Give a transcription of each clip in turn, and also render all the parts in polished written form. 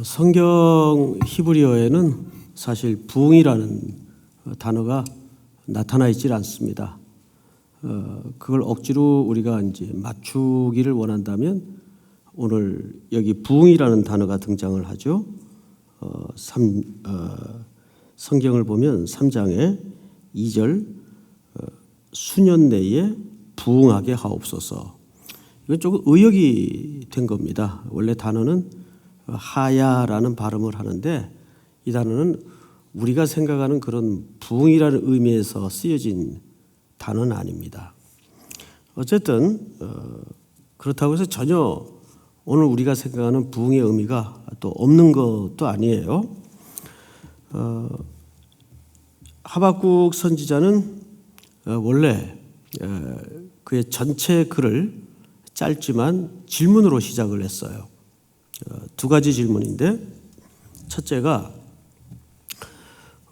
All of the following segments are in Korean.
성경 히브리어에는 사실 부흥이라는 단어가 나타나 있질 않습니다. 그걸 억지로 우리가 이제 맞추기를 원한다면 오늘 여기 부흥이라는 단어가 등장을 하죠. 성경을 보면 3장에 2절 수년 내에 부흥하게 하옵소서. 이건 조금 의역이 된 겁니다. 원래 단어는 하야라는 발음을 하는데 이 단어는 우리가 생각하는 그런 부흥이라는 의미에서 쓰여진 단어는 아닙니다. 어쨌든 그렇다고 해서 전혀 오늘 우리가 생각하는 부흥의 의미가 또 없는 것도 아니에요. 하박국 선지자는 원래 그의 전체 글을 짧지만 질문으로 시작을 했어요. 두 가지 질문인데 첫째가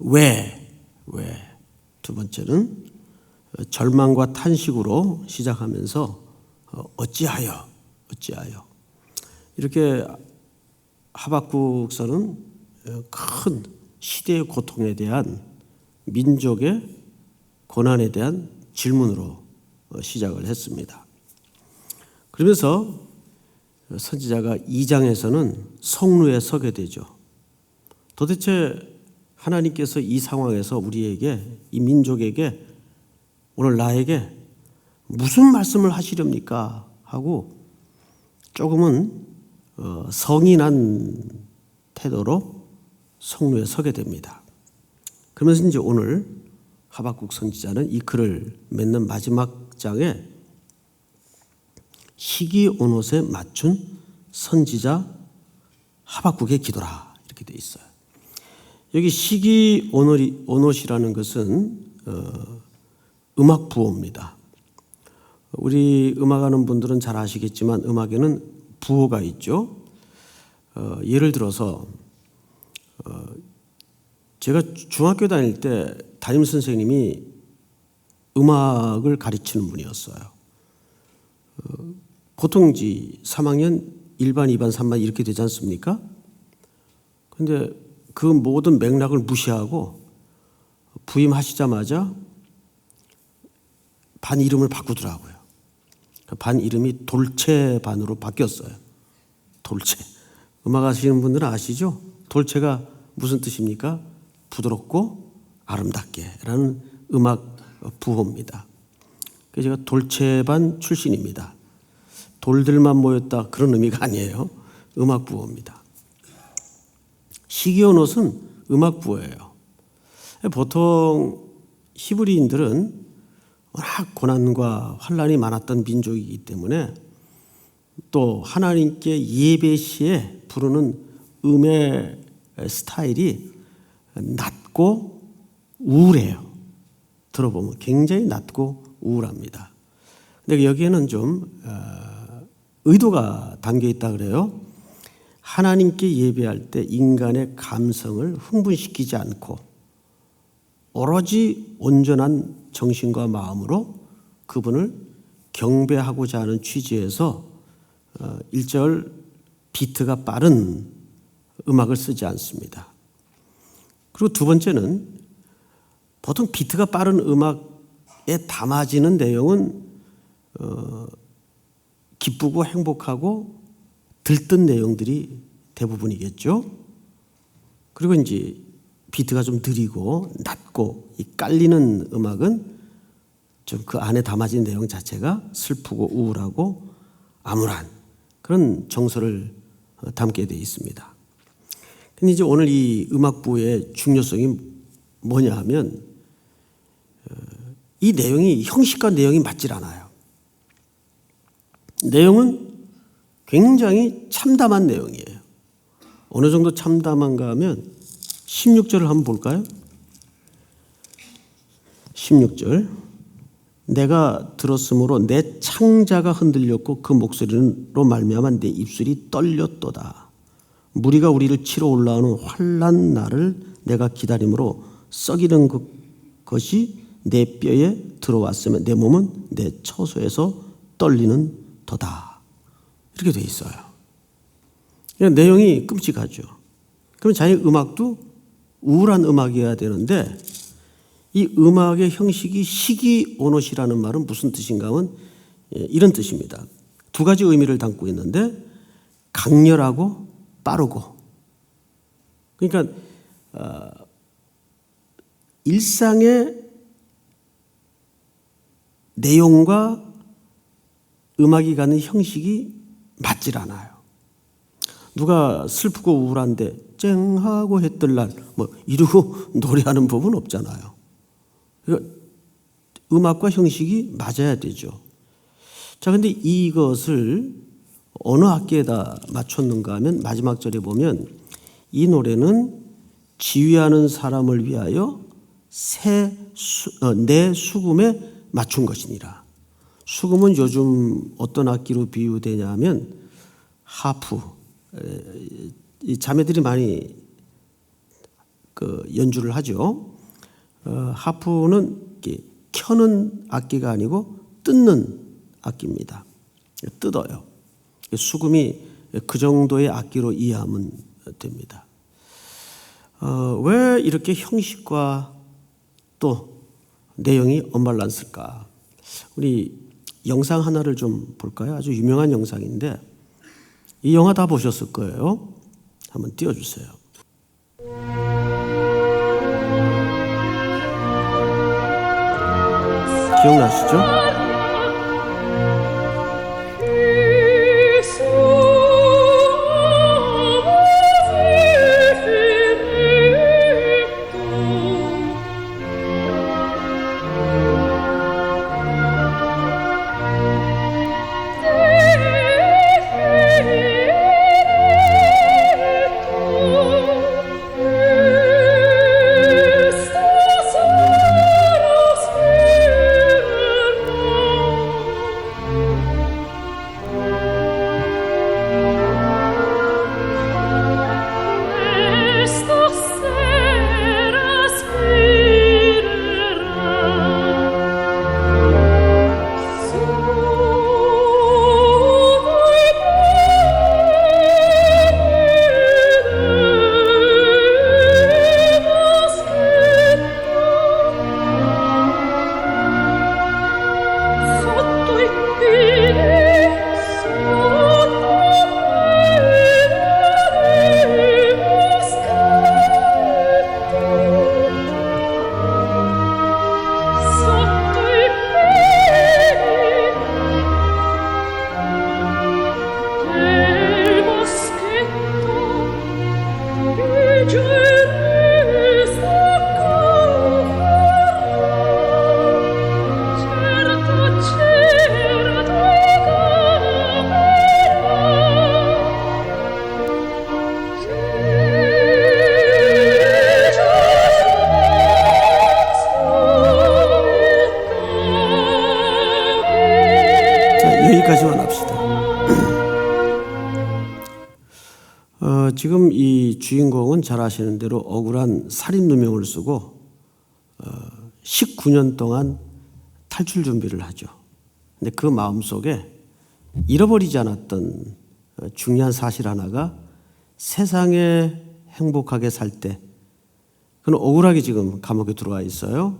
왜? 두 번째는 절망과 탄식으로 시작하면서 어찌하여 이렇게 하박국서는 큰 시대의 고통에 대한 민족의 고난에 대한 질문으로 시작을 했습니다. 그러면서 선지자가 2장에서는 성루에 서게 되죠. 도대체 하나님께서 이 상황에서 우리에게, 이 민족에게, 오늘 나에게 무슨 말씀을 하시렵니까? 하고 조금은 성인한 태도로 성루에 서게 됩니다. 그러면서 이제 오늘 하박국 선지자는 이 글을 맺는 마지막 장에 희귀 오롯에 맞춘 선지자 하박국의 기도라 이렇게 돼 있어요. 여기 희귀 오롯이라는 것은 음악 부호입니다. 우리 음악하는 분들은 잘 아시겠지만 음악에는 부호가 있죠. 예를 들어서 제가 중학교 다닐 때 담임 선생님이 음악을 가르치는 분이었어요. 보통 3학년 1반, 2반, 3반 이렇게 되지 않습니까? 그런데 그 모든 맥락을 무시하고 부임하시자마자 반 이름을 바꾸더라고요. 반 이름이 돌체 반으로 바뀌었어요. 돌체. 음악 하시는 분들은 아시죠? 돌체가 무슨 뜻입니까? 부드럽고 아름답게 라는 음악 부호입니다. 그래서 제가 돌체 반 출신입니다. 돌들만 모였다 그런 의미가 아니에요. 음악 부호입니다. 희귀 오롯은 음악 부호예요. 보통 히브리인들은 워낙 고난과 환난이 많았던 민족이기 때문에 또 하나님께 예배 시에 부르는 음의 스타일이 낮고 우울해요. 들어보면 굉장히 낮고 우울합니다. 근데 여기에는 좀 의도가 담겨 있다 그래요. 하나님께 예배할 때 인간의 감성을 흥분시키지 않고 오로지 온전한 정신과 마음으로 그분을 경배하고자 하는 취지에서 1절 비트가 빠른 음악을 쓰지 않습니다. 그리고 두 번째는 보통 비트가 빠른 음악에 담아지는 내용은 기쁘고 행복하고 들뜬 내용들이 대부분이겠죠. 그리고 이제 비트가 좀 느리고 낮고 이 깔리는 음악은 좀 그 안에 담아진 내용 자체가 슬프고 우울하고 암울한 그런 정서를 담게 되어 있습니다. 근데 이제 오늘 이 음악부의 중요성이 뭐냐 하면 이 내용이 형식과 내용이 맞질 않아요. 내용은 굉장히 참담한 내용이에요. 어느 정도 참담한가 하면 16절을 한번 볼까요? 16절 내가 들었으므로 내 창자가 흔들렸고 그 목소리로 말미암아 내 입술이 떨렸도다. 무리가 우리를 치러 올라오는 환난 날을 내가 기다림으로 썩이는 것이 내 뼈에 들어왔으면 내 몸은 내 처소에서 떨리는 도다. 이렇게 돼 있어요. 내용이 끔찍하죠. 그럼 자기 음악도 우울한 음악이어야 되는데 이 음악의 형식이 시기오노시라는 말은 무슨 뜻인가 하면 이런 뜻입니다. 두 가지 의미를 담고 있는데 강렬하고 빠르고, 그러니까 일상의 내용과 음악이 가는 형식이 맞질 않아요. 누가 슬프고 우울한데 쨍하고 했던 날 뭐 이러고 노래하는 법은 없잖아요. 그러니까 음악과 형식이 맞아야 되죠. 자, 근데 이것을 어느 악기에다 맞췄는가 하면 마지막 절에 보면 이 노래는 지휘하는 사람을 위하여 내 수금에 맞춘 것이니라. 수금은 요즘 어떤 악기로 비유되냐면 하프. 이 자매들이 많이 연주를 하죠. 하프는 켜는 악기가 아니고 뜯는 악기입니다. 뜯어요. 수금이 그 정도의 악기로 이해하면 됩니다. 왜 이렇게 형식과 또 내용이 언밸런스일까? 우리 영상 하나를 좀 볼까요? 아주 유명한 영상인데 이 영화 다 보셨을 거예요. 한번 띄워주세요. 기억나시죠? 여기까지만 합시다. 지금 이 주인공은 잘 아시는 대로 억울한 살인 누명을 쓰고 19년 동안 탈출 준비를 하죠. 근데 그 마음속에 잃어버리지 않았던 중요한 사실 하나가 세상에 행복하게 살 때 그는 억울하게 지금 감옥에 들어와 있어요.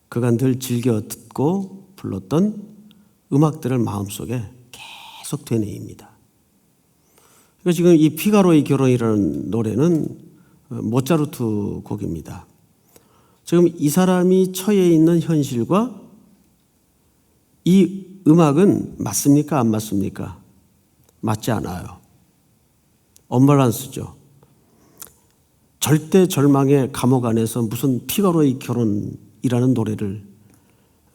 그가 늘 즐겨 듣고 불렀던 음악들을 마음속에 계속 되뇌입니다. 그러니까 지금 이 피가로의 결혼이라는 노래는 모차르트 곡입니다. 지금 이 사람이 처해 있는 현실과 이 음악은 맞습니까? 안 맞습니까? 맞지 않아요. 언밸런스죠. 절대 절망의 감옥 안에서 무슨 피가로의 결혼이라는 노래를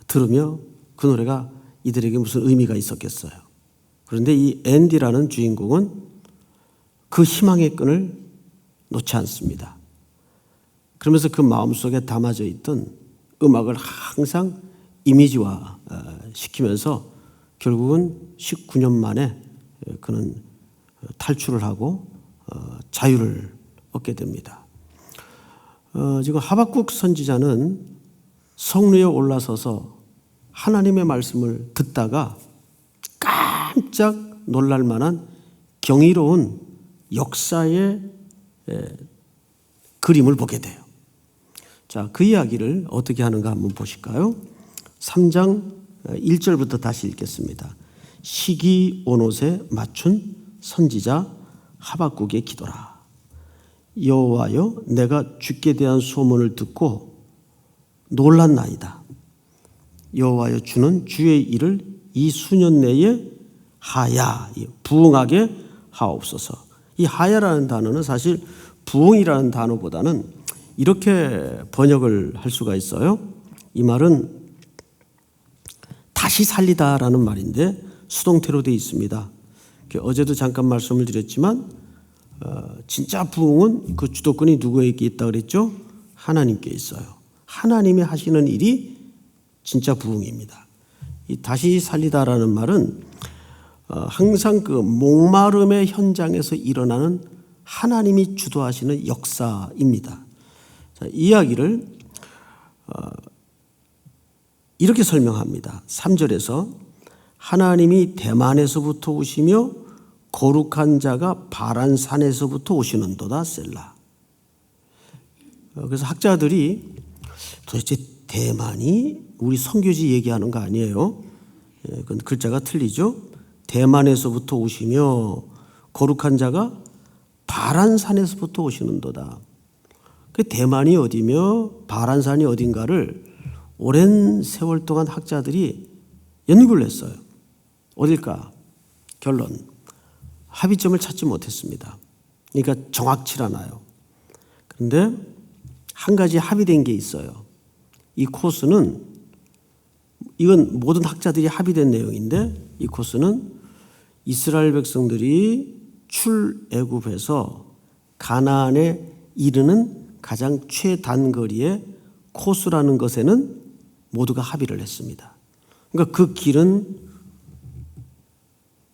들으며 그 노래가 이들에게 무슨 의미가 있었겠어요. 그런데 이 앤디라는 주인공은 그 희망의 끈을 놓지 않습니다. 그러면서 그 마음속에 담아져 있던 음악을 항상 이미지화 시키면서 결국은 19년 만에 그는 탈출을 하고 자유를 얻게 됩니다. 지금 하박국 선지자는 성 위에 올라서서 하나님의 말씀을 듣다가 깜짝 놀랄 만한 경이로운 역사의 그림을 보게 돼요. 자, 그 이야기를 어떻게 하는가 한번 보실까요? 3장 1절부터 다시 읽겠습니다. 시기 온옷에 맞춘 선지자 하박국의 기도라. 여호와여, 내가 주께 대한 소문을 듣고 놀랐나이다. 여호와여, 주는 주의 일을 이 수년 내에 하야, 부응하게 하옵소서. 이 하야라는 단어는 사실 부응이라는 단어보다는 이렇게 번역을 할 수가 있어요. 이 말은 다시 살리다라는 말인데 수동태로 되어 있습니다. 어제도 잠깐 말씀을 드렸지만 진짜 부흥은 그 주도권이 누구에게 있다 그랬죠? 하나님께 있어요. 하나님이 하시는 일이 진짜 부흥입니다. 이 다시 살리다라는 말은 항상 그 목마름의 현장에서 일어나는 하나님이 주도하시는 역사입니다. 자, 이 이야기를 이렇게 설명합니다. 3절에서 하나님이 대만에서부터 오시며 거룩한 자가 바란산에서부터 오시는도다 셀라. 그래서 학자들이 도대체 대만이 우리 선교지 얘기하는 거 아니에요? 그건 글자가 틀리죠. 대만에서부터 오시며 거룩한 자가 바란산에서부터 오시는도다. 그 대만이 어디며 바란산이 어딘가를 오랜 세월 동안 학자들이 연구를 했어요. 어딜까? 결론, 합의점을 찾지 못했습니다. 그러니까 정확치 않아요. 그런데 한 가지 합의된 게 있어요. 이 코스는, 이건 모든 학자들이 합의된 내용인데, 이 코스는 이스라엘 백성들이 출애굽해서 가나안에 이르는 가장 최단거리의 코스라는 것에는 모두가 합의를 했습니다. 그러니까 그 길은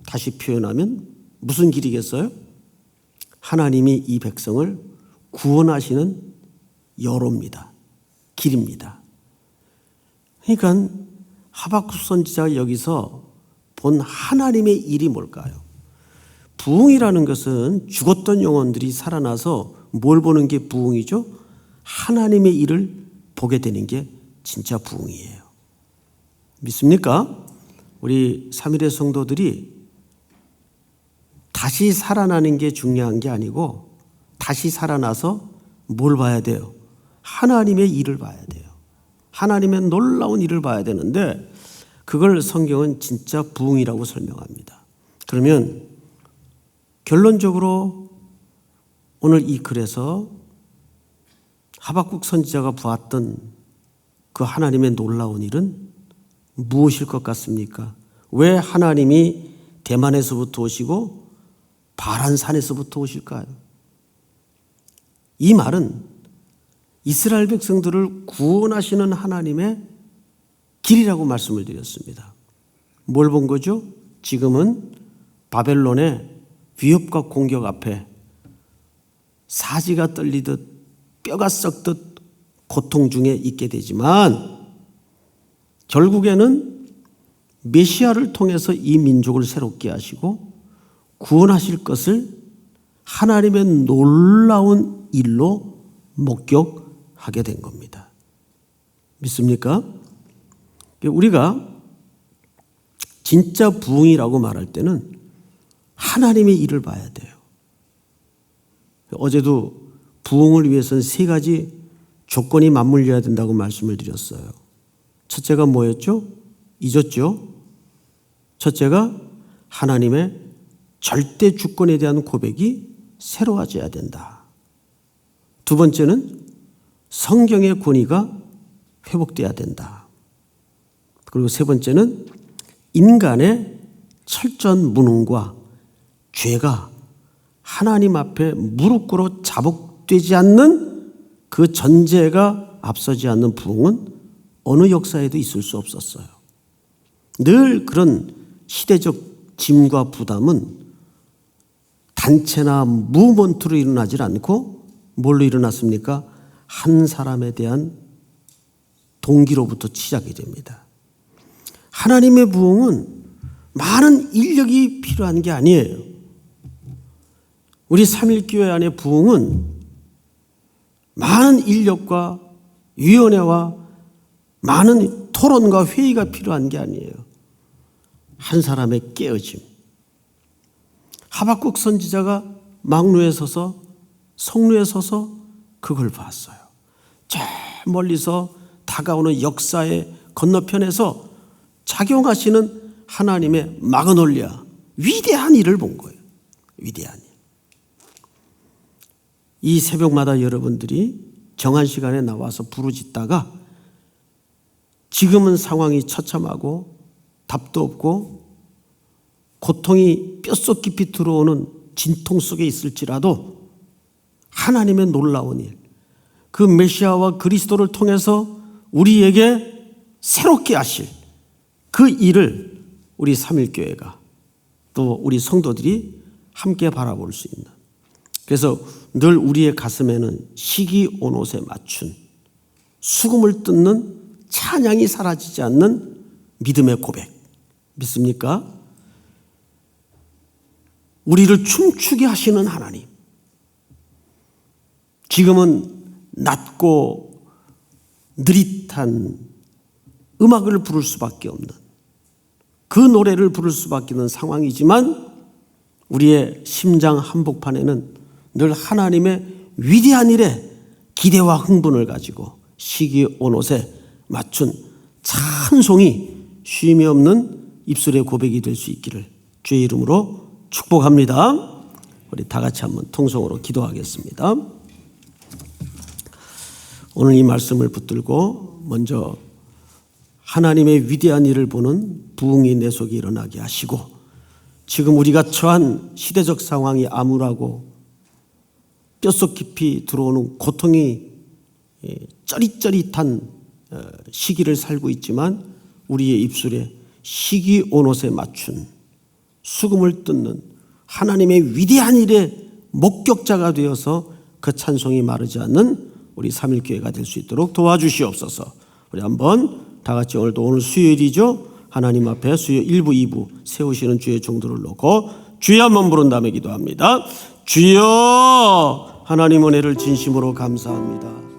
다시 표현하면 무슨 길이겠어요? 하나님이 이 백성을 구원하시는 여로입니다. 길입니다. 그러니까 하박국 선지자가 여기서 본 하나님의 일이 뭘까요? 부흥이라는 것은 죽었던 영혼들이 살아나서 뭘 보는 게 부흥이죠? 하나님의 일을 보게 되는 게 진짜 부흥이에요. 믿습니까? 우리 3일의 성도들이 다시 살아나는 게 중요한 게 아니고 다시 살아나서 뭘 봐야 돼요? 하나님의 일을 봐야 돼요. 하나님의 놀라운 일을 봐야 되는데 그걸 성경은 진짜 부흥이라고 설명합니다. 그러면 결론적으로 오늘 이 글에서 하박국 선지자가 보았던 그 하나님의 놀라운 일은 무엇일 것 같습니까? 왜 하나님이 대만에서부터 오시고 바란산에서부터 오실까요? 이 말은 이스라엘 백성들을 구원하시는 하나님의 길이라고 말씀을 드렸습니다. 뭘 본 거죠? 지금은 바벨론의 위협과 공격 앞에 사지가 떨리듯 뼈가 썩듯 고통 중에 있게 되지만 결국에는 메시아를 통해서 이 민족을 새롭게 하시고 구원하실 것을 하나님의 놀라운 일로 목격하게 된 겁니다. 믿습니까? 우리가 진짜 부흥이라고 말할 때는 하나님의 일을 봐야 돼요. 어제도 부흥을 위해서는 세 가지 조건이 맞물려야 된다고 말씀을 드렸어요. 첫째가 뭐였죠? 잊었죠? 첫째가 하나님의 절대 주권에 대한 고백이 새로워져야 된다. 두 번째는 성경의 권위가 회복돼야 된다. 그리고 세 번째는 인간의 철저한 무능과 죄가 하나님 앞에 무릎 꿇어 자복되지 않는 그 전제가 앞서지 않는 부흥은 어느 역사에도 있을 수 없었어요. 늘 그런 시대적 짐과 부담은 단체나 무브먼트로 일어나질 않고 뭘로 일어났습니까? 한 사람에 대한 동기로부터 시작이 됩니다. 하나님의 부흥은 많은 인력이 필요한 게 아니에요. 우리 삼일교회 안의 부흥은 많은 인력과 위원회와 많은 토론과 회의가 필요한 게 아니에요. 한 사람의 깨어짐. 하박국 선지자가 망루에 서서 성루에 서서 그걸 봤어요. 저 멀리서 다가오는 역사의 건너편에서 작용하시는 하나님의 마그놀리아, 위대한 일을 본 거예요. 위대한 일. 이 새벽마다 여러분들이 정한 시간에 나와서 부르짖다가 지금은 상황이 처참하고 답도 없고 고통이 뼛속 깊이 들어오는 진통 속에 있을지라도 하나님의 놀라운 일, 그 메시아와 그리스도를 통해서 우리에게 새롭게 하실 그 일을 우리 삼일교회가 또 우리 성도들이 함께 바라볼 수 있는, 그래서 늘 우리의 가슴에는 시기온옷에 맞춘 수금을 뜯는 찬양이 사라지지 않는 믿음의 고백, 믿습니까? 우리를 춤추게 하시는 하나님, 지금은 낮고 느릿한 음악을 부를 수밖에 없는, 그 노래를 부를 수밖에 없는 상황이지만 우리의 심장 한복판에는 늘 하나님의 위대한 일에 기대와 흥분을 가지고 시기온옷에 맞춘 찬송이 쉼이 없는 입술의 고백이 될 수 있기를 주의 이름으로 축복합니다. 우리 다 같이 한번 통성으로 기도하겠습니다. 오늘 이 말씀을 붙들고 먼저 하나님의 위대한 일을 보는 부흥이 내 속에 일어나게 하시고, 지금 우리가 처한 시대적 상황이 암울하고 뼛속 깊이 들어오는 고통이 쩌릿쩌릿한 시기를 살고 있지만 우리의 입술에 시기온옷에 맞춘 수금을 뜯는 하나님의 위대한 일의 목격자가 되어서 그 찬송이 마르지 않는 우리 삼일교회가 될 수 있도록 도와주시옵소서. 우리 한번 다 같이 오늘 수요일이죠. 하나님 앞에 수요 1부 2부 세우시는 주의 종들을 놓고 주여 한번 부른 다음에 기도합니다. 주여, 하나님 은혜를 진심으로 감사합니다.